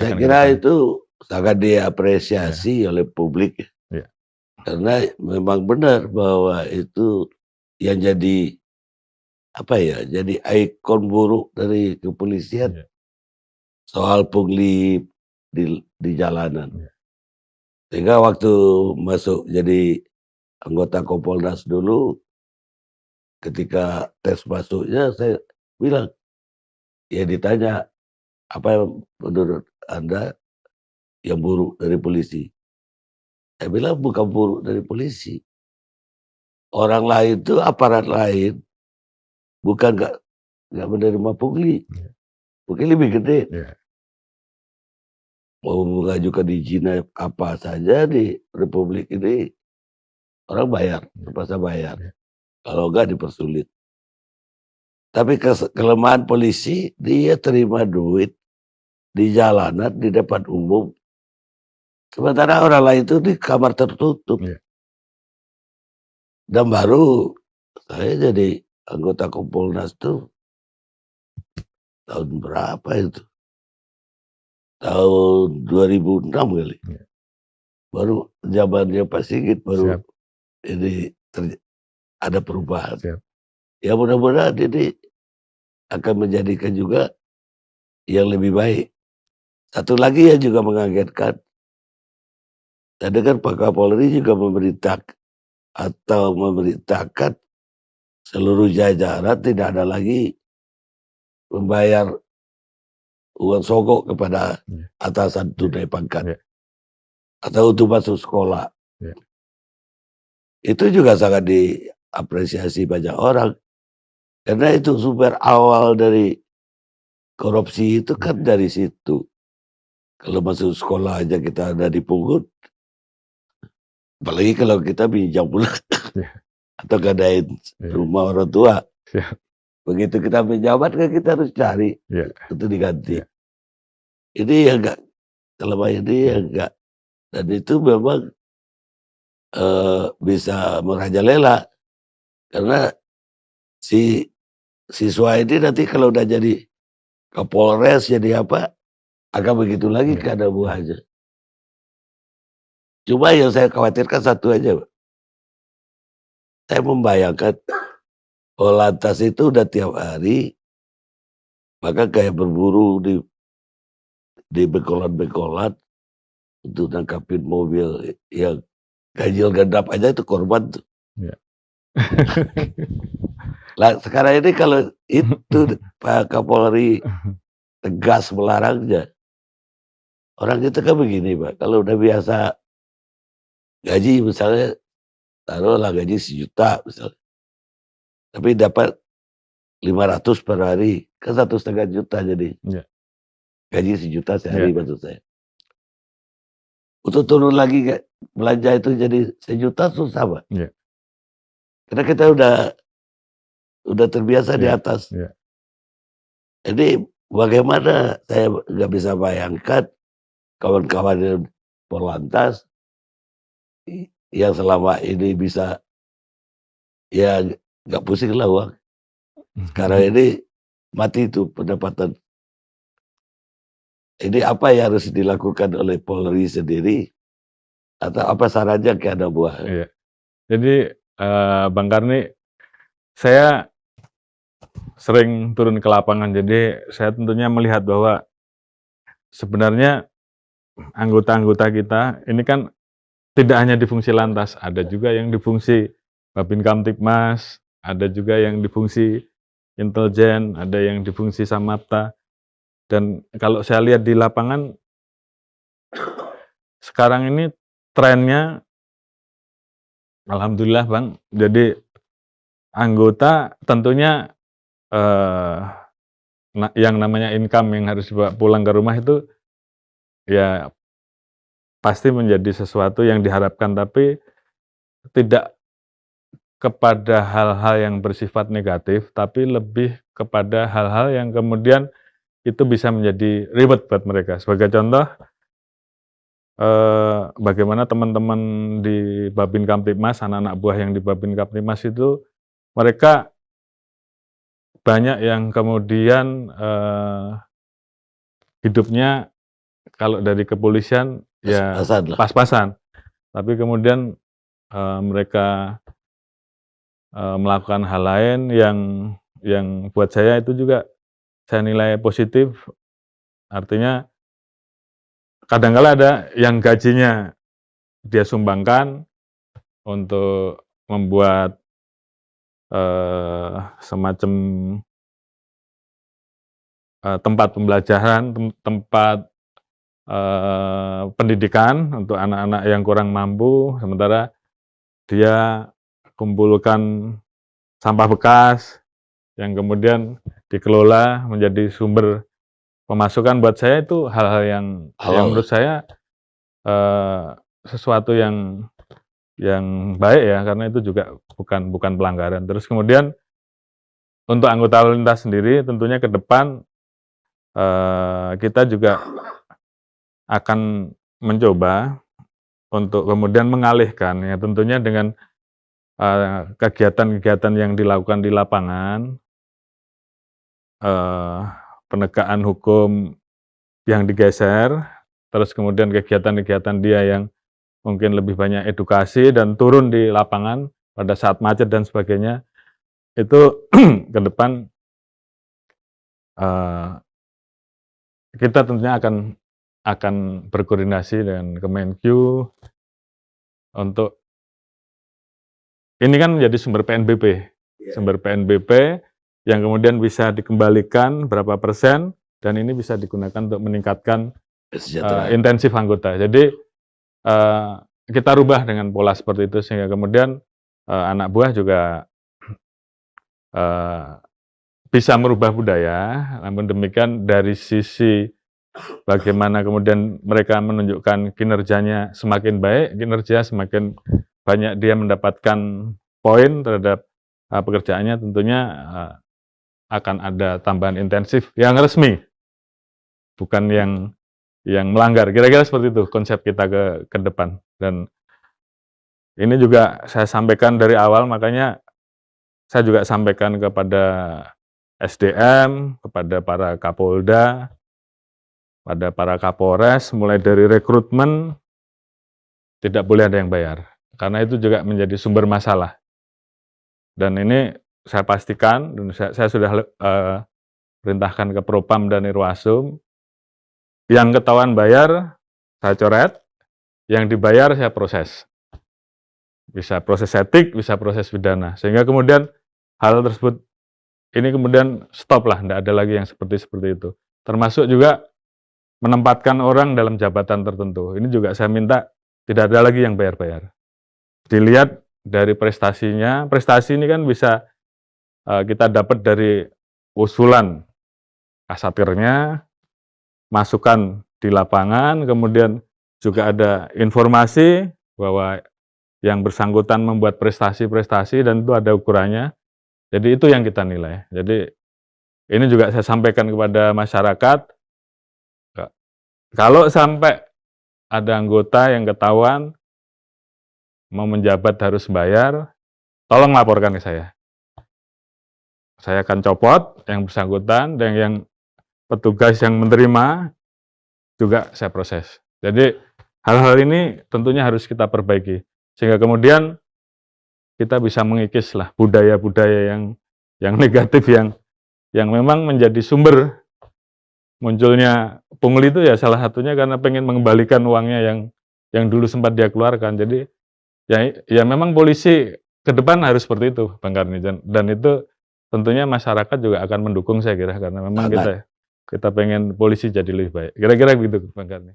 saya akan ke kira depan? itu sangat diapresiasi oleh publik ya. Iya. Karena memang benar bahwa itu yang jadi, apa ya, jadi ikon buruk dari kepolisian Iya. soal pungli di jalanan. Iya. Sehingga waktu masuk jadi anggota Kompolnas dulu, ketika tes masuknya saya bilang, ya ditanya, "Apa yang menurut Anda yang buruk dari polisi?" Saya bilang, "Bukan buruk dari polisi. Orang lain tuh, aparat lain, bukan nggak menerima pungli, Iya. mungkin lebih gede. Iya. Mau mengajukan izin apa saja di republik ini, orang bayar, Iya. terpaksa bayar. Iya. Kalau enggak dipersulit. Tapi kelemahan polisi, dia terima duit di jalanan, di depan umum, sementara orang lain itu di kamar tertutup." Iya. Dan baru saya jadi anggota Kompolnas tuh tahun berapa itu? Tahun 2006 kali. Iya. Baru zamannya Pak Sigit baru Siap. ini ada perubahan. Siap. Ya mudah-mudahan ini akan menjadikan juga yang lebih baik. Satu lagi yang juga mengagetkan, saya dengar Pak Kapolri juga memerintahkan seluruh jajaran tidak ada lagi membayar uang sogok kepada Iya. atasan Iya. tunai pangkat Iya. atau untuk masuk sekolah. Iya. Itu juga sangat diapresiasi banyak orang, karena itu sumber awal dari korupsi itu kan Iya. dari situ. Kalau masuk sekolah aja kita ada dipungut, apalagi kalau kita pinjam pula Iya. atau ngadain Iya. rumah orang tua. Siap. Begitu kita menjabat kan kita harus cari Iya. untuk diganti. Iya. Ini yang enggak, selama ini yang enggak, dan itu memang bisa merajalela, karena si siswa ini nanti kalau udah jadi Kapolres, jadi apa, akan begitu lagi Iya. keadaan Iya. buahnya. Cuma yang saya khawatirkan satu aja, Pak. Saya membayangkan Polantas itu udah tiap hari, maka kayak berburu di bekolan-bekolan untuk nangkapin mobil yang ganjil genap aja itu korban tuh. Iya. Lah sekarang ini kalau itu Pak Kapolri tegas melarangnya, orang kita kan begini Pak, kalau udah biasa gaji misalnya, taruhlah gaji 1.000.000 misalnya, tapi dapat 500 per hari, kan 1,5 juta jadi. Iya. Gaji 1.000.000 sehari Iya. maksud saya. Untuk turun lagi belanja itu jadi 1.000.000 susah Pak. Iya. Karena kita udah terbiasa di Iya. atas. Iya. Jadi bagaimana saya nggak bisa bayangkan kawan-kawan di Polantas yang selama ini bisa, ya nggak pusing lah uang. Sekarang ini mati itu pendapatan. Ini apa yang harus dilakukan oleh Polri sendiri, atau apa sarannya ke anak buah? Iya. Jadi Bang Karni, saya sering turun ke lapangan, jadi saya tentunya melihat bahwa sebenarnya anggota-anggota kita ini kan tidak hanya di fungsi lantas, ada juga yang di fungsi Babin Kamtibmas, ada juga yang di fungsi intelijen, ada yang di fungsi Samapta. Dan kalau saya lihat di lapangan sekarang ini trennya, alhamdulillah Bang, jadi anggota tentunya yang namanya income yang harus dibawa pulang ke rumah itu ya pasti menjadi sesuatu yang diharapkan, tapi tidak kepada hal-hal yang bersifat negatif, tapi lebih kepada hal-hal yang kemudian itu bisa menjadi ribet buat mereka. Sebagai contoh, bagaimana teman-teman di Babin Kamtibmas, anak-anak buah yang di Babin Kamtibmas itu, mereka banyak yang kemudian hidupnya kalau dari kepolisian ya Pas-pasan lah. pas-pasan. Tapi kemudian mereka melakukan hal lain yang buat saya itu juga saya nilai positif. Artinya kadang-kala ada yang gajinya dia sumbangkan untuk membuat semacam tempat pembelajaran, tempat pendidikan untuk anak-anak yang kurang mampu, sementara dia kumpulkan sampah bekas yang kemudian dikelola menjadi sumber pemasukan. Buat saya itu hal-hal yang Halal. menurut saya sesuatu yang baik ya, karena itu juga bukan pelanggaran. Terus kemudian untuk anggota lalu lintas sendiri tentunya ke depan kita juga akan mencoba untuk kemudian mengalihkan ya, tentunya dengan kegiatan-kegiatan yang dilakukan di lapangan, penegakan hukum yang digeser, terus kemudian kegiatan-kegiatan dia yang mungkin lebih banyak edukasi dan turun di lapangan pada saat macet dan sebagainya, itu ke depan kita tentunya akan berkoordinasi dengan Kemenkyu untuk ini kan menjadi sumber PNBP, sumber PNBP yang kemudian bisa dikembalikan berapa persen dan ini bisa digunakan untuk meningkatkan intensif anggota. Jadi kita rubah dengan pola seperti itu sehingga kemudian anak buah juga bisa merubah budaya. Namun demikian dari sisi bagaimana kemudian mereka menunjukkan kinerjanya semakin baik, kinerja semakin banyak dia mendapatkan poin terhadap pekerjaannya, tentunya akan ada tambahan intensif yang resmi, bukan yang melanggar. Kira-kira seperti itu konsep kita ke depan. Dan ini juga saya sampaikan dari awal, makanya saya juga sampaikan kepada SDM, kepada para Kapolda, pada para Kapolres, mulai dari rekrutmen, tidak boleh ada yang bayar. Karena itu juga menjadi sumber masalah. Dan ini saya pastikan, dan saya sudah perintahkan ke Propam dan Irwasum, yang ketahuan bayar, saya coret, yang dibayar saya proses. Bisa proses etik, bisa proses pidana. Sehingga kemudian hal tersebut, ini kemudian stop lah, tidak ada lagi yang seperti itu. Termasuk juga menempatkan orang dalam jabatan tertentu. Ini juga saya minta tidak ada lagi yang bayar-bayar. Dilihat dari prestasinya, prestasi ini kan bisa kita dapat dari usulan kasatkernya, masukan di lapangan, kemudian juga ada informasi bahwa yang bersangkutan membuat prestasi-prestasi dan itu ada ukurannya. Jadi itu yang kita nilai. Jadi ini juga saya sampaikan kepada masyarakat, kalau sampai ada anggota yang ketahuan mau menjabat harus bayar, tolong laporkan ke saya. Saya akan copot yang bersangkutan dan yang petugas yang menerima juga saya proses. Jadi hal-hal ini tentunya harus kita perbaiki sehingga kemudian kita bisa mengikis lah budaya-budaya yang negatif yang memang menjadi sumber munculnya pungli itu ya salah satunya karena pengen mengembalikan uangnya yang dulu sempat dia keluarkan. Jadi ya memang polisi ke depan harus seperti itu, Bang Karni, dan itu tentunya masyarakat juga akan mendukung saya kira karena memang kita pengen polisi jadi lebih baik. Kira-kira begitu, Bang Karni.